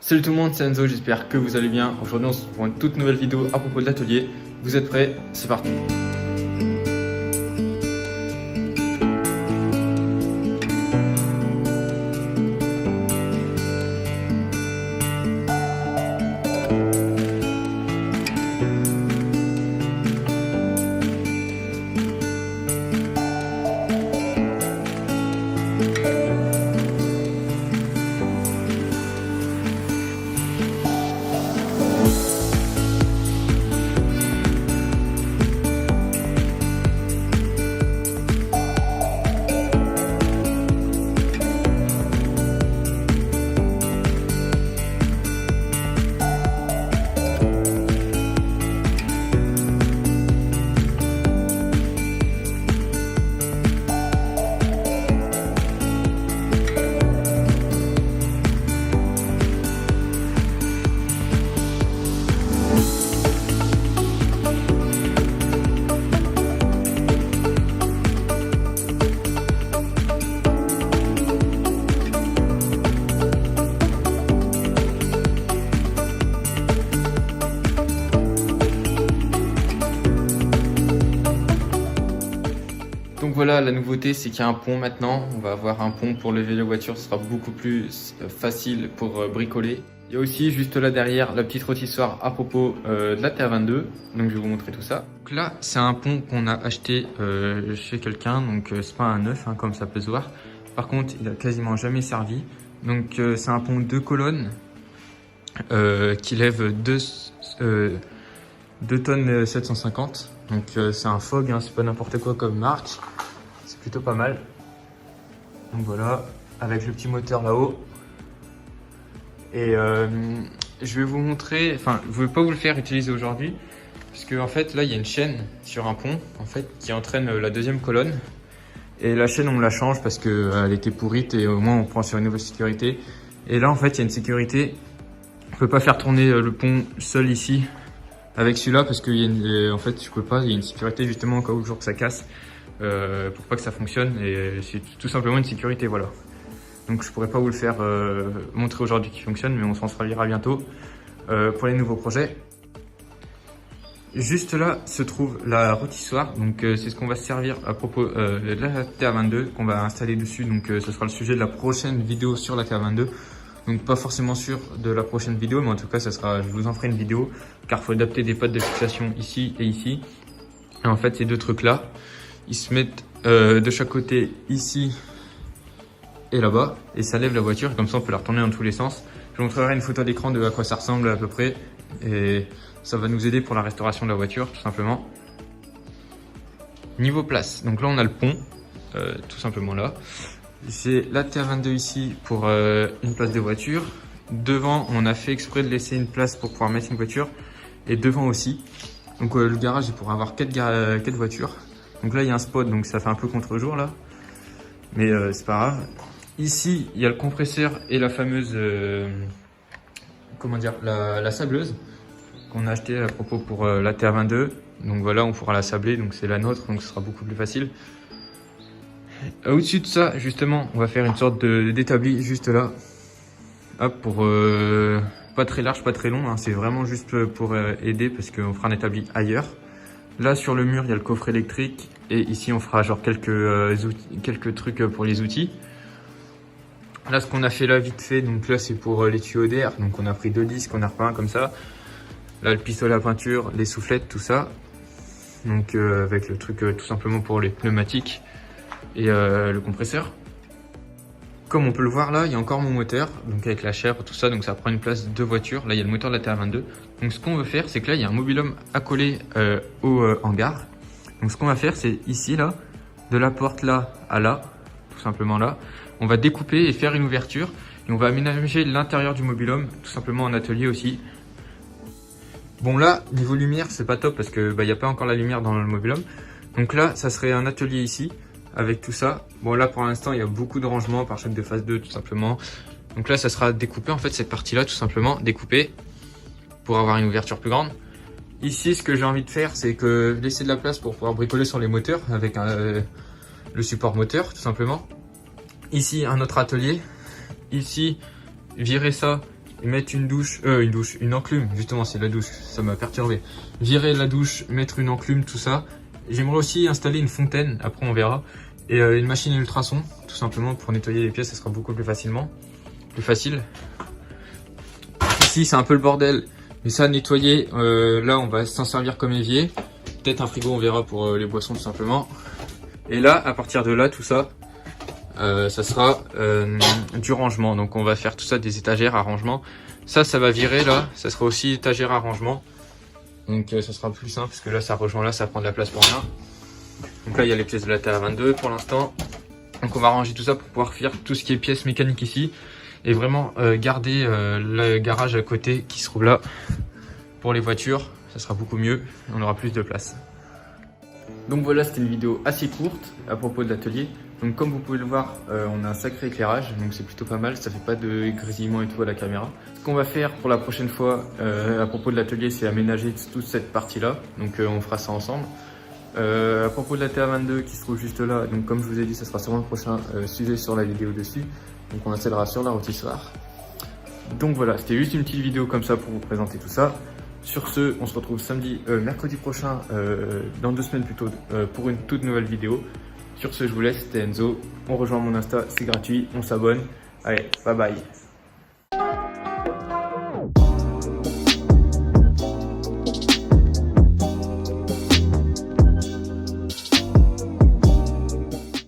Salut tout le monde, c'est Enzo, j'espère que vous allez bien. Aujourd'hui on se retrouve pour une toute nouvelle vidéo à propos de l'atelier. Vous êtes prêts? C'est parti. Donc voilà, la nouveauté c'est qu'il y a un pont maintenant. On va avoir un pont pour lever les voitures, ce sera beaucoup plus facile pour bricoler. Il y a aussi juste là derrière la petite rôtissoire à propos de la TR22. Donc je vais vous montrer tout ça. Donc là c'est un pont qu'on a acheté chez quelqu'un, donc c'est pas un neuf hein, comme ça peut se voir. Par contre il a quasiment jamais servi. Donc c'est un pont 2 colonnes qui lève 2 tonnes 750. Donc c'est un Fogg, hein, c'est pas n'importe quoi comme marque. C'est plutôt pas mal. Donc voilà, avec le petit moteur là-haut. Et je vais vous montrer, enfin je ne vais pas vous le faire utiliser aujourd'hui. Parce qu'en fait là il y a une chaîne sur un pont en fait, qui entraîne la deuxième colonne. Et la chaîne on la change parce qu'elle était pourrite et au moins on prend sur une nouvelle sécurité. Et là en fait il y a une sécurité. On ne peut pas faire tourner le pont seul ici. Avec celui-là parce que en fait je peux pas, il y a une sécurité justement au cas où le jour que ça casse pour pas que ça fonctionne et c'est tout simplement une sécurité, voilà. Donc je pourrais pas vous le faire montrer aujourd'hui qui fonctionne, mais on s'en servira bientôt pour les nouveaux projets. Juste là se trouve la rôtissoire, donc c'est ce qu'on va se servir à propos de la TR22 qu'on va installer dessus, donc ce sera le sujet de la prochaine vidéo sur la TR22. Donc pas forcément sûr de la prochaine vidéo, mais en tout cas ça sera, je vous en ferai une vidéo, car il faut adapter des pattes de fixation ici et ici. Et en fait ces deux trucs là, ils se mettent de chaque côté ici et là-bas, et ça lève la voiture, comme ça on peut la retourner dans tous les sens. Je vous montrerai une photo d'écran de à quoi ça ressemble à peu près, et ça va nous aider pour la restauration de la voiture tout simplement. Niveau place, donc là on a le pont, tout simplement là. J'ai la TR22 ici pour une place de voiture. Devant, on a fait exprès de laisser une place pour pouvoir mettre une voiture. Et devant aussi. Donc le garage est pour avoir 4 voitures. Donc là, il y a un spot, donc ça fait un peu contre-jour là. Mais c'est pas grave. Ici, il y a le compresseur et la fameuse... comment dire, la sableuse qu'on a acheté à propos pour la TR22. Donc voilà, on pourra la sabler, donc c'est la nôtre, donc ce sera beaucoup plus facile. Au-dessus de ça, justement, on va faire une sorte d'établi juste là. Hop, pour pas très large, pas très long, hein, c'est vraiment juste pour aider parce qu'on fera un établi ailleurs. Là, sur le mur, il y a le coffre électrique et ici, on fera genre quelques trucs pour les outils. Là, ce qu'on a fait là, vite fait, donc là, c'est pour les tuyaux d'air. Donc, on a pris 2 disques, on a repeint comme ça. Là, le pistolet à peinture, les soufflettes, tout ça. Donc, avec le truc tout simplement pour les pneumatiques. Et le compresseur. Comme on peut le voir là, il y a encore mon moteur, donc avec la chèvre, tout ça, donc ça prend une place de voiture. Là, il y a le moteur de la TR22. Donc ce qu'on veut faire, c'est que là, il y a un mobil-home accolé au hangar. Donc ce qu'on va faire, c'est ici, là, de la porte là à là, tout simplement là, on va découper et faire une ouverture. Et on va aménager l'intérieur du mobil-home, tout simplement en atelier aussi. Bon là, niveau lumière, c'est pas top parce que il n'y a pas encore la lumière dans le mobil-home. Donc là, ça serait un atelier ici. Avec tout ça, bon là pour l'instant il y a beaucoup de rangements par choc de phase 2 tout simplement. Donc là ça sera découpé en fait, cette partie là tout simplement découpée pour avoir une ouverture plus grande. Ici ce que j'ai envie de faire c'est que laisser de la place pour pouvoir bricoler sur les moteurs avec le support moteur tout simplement. Ici un autre atelier, ici virer ça et mettre une enclume, justement c'est la douche, ça m'a perturbé. Virer la douche, mettre une enclume, tout ça. J'aimerais aussi installer une fontaine, après on verra, et une machine à ultrasons, tout simplement pour nettoyer les pièces, ça sera beaucoup plus facile. Ici c'est un peu le bordel, mais ça nettoyer, là on va s'en servir comme évier. Peut-être un frigo, on verra pour les boissons tout simplement. Et là, à partir de là, tout ça, ça sera du rangement. Donc on va faire tout ça des étagères à rangement. Ça va virer là, ça sera aussi étagère à rangement. Donc ça sera plus simple parce que là ça rejoint là, ça prend de la place pour rien. Donc là il y a les pièces de la TA22 pour l'instant. Donc on va ranger tout ça pour pouvoir faire tout ce qui est pièces mécaniques ici. Et vraiment garder le garage à côté qui se trouve là pour les voitures. Ça sera beaucoup mieux, on aura plus de place. Donc voilà, c'était une vidéo assez courte à propos de l'atelier. Donc comme vous pouvez le voir, on a un sacré éclairage, donc c'est plutôt pas mal, ça fait pas de grésillement et tout à la caméra. Ce qu'on va faire pour la prochaine fois à propos de l'atelier, c'est aménager toute cette partie-là, donc on fera ça ensemble. À propos de la TA22 qui se trouve juste là, donc comme je vous ai dit, ça sera sûrement le prochain sujet sur la vidéo dessus. Donc on installera sur la rôtissoire. Donc voilà, c'était juste une petite vidéo comme ça pour vous présenter tout ça. Sur ce, on se retrouve mercredi prochain, dans 2 semaines plutôt, pour une toute nouvelle vidéo. Sur ce, je vous laisse, c'était Enzo. On rejoint mon Insta, c'est gratuit, on s'abonne. Allez, bye bye.